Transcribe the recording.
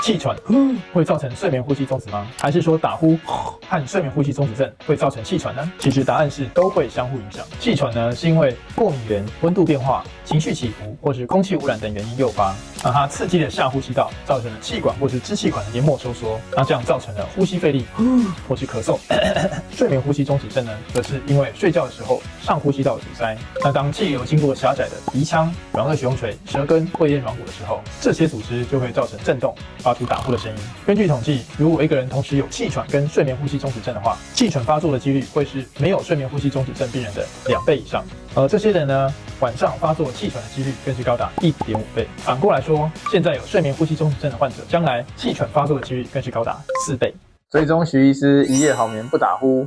气喘会造成睡眠呼吸中止吗？还是说打呼和睡眠呼吸中止症会造成气喘呢？其实答案是都会相互影响。气喘呢是因为过敏源、温度变化、情绪起伏或是空气污染等原因诱发，那它刺激了下呼吸道，造成了气管或是支气管的黏膜收缩，那这样造成了呼吸费力或是咳嗽。睡眠呼吸中止症呢，则是因为睡觉的时候上呼吸道阻塞，那当气流经过狭窄的鼻腔、软腭血垂、舌根、会咽软骨的时候，这些组织就会造成震动，发出打呼的声音。根据统计，如果一个人同时有气喘跟睡眠呼吸中止症的话，气喘发作的几率会是没有睡眠呼吸中止症病人的2倍以上。而这些人呢，晚上发作气喘的几率更是高达1.5倍。反过来说，现在有睡眠呼吸中止症的患者，将来气喘发作的几率更是高达4倍。追踪徐医师，一夜好眠不打呼。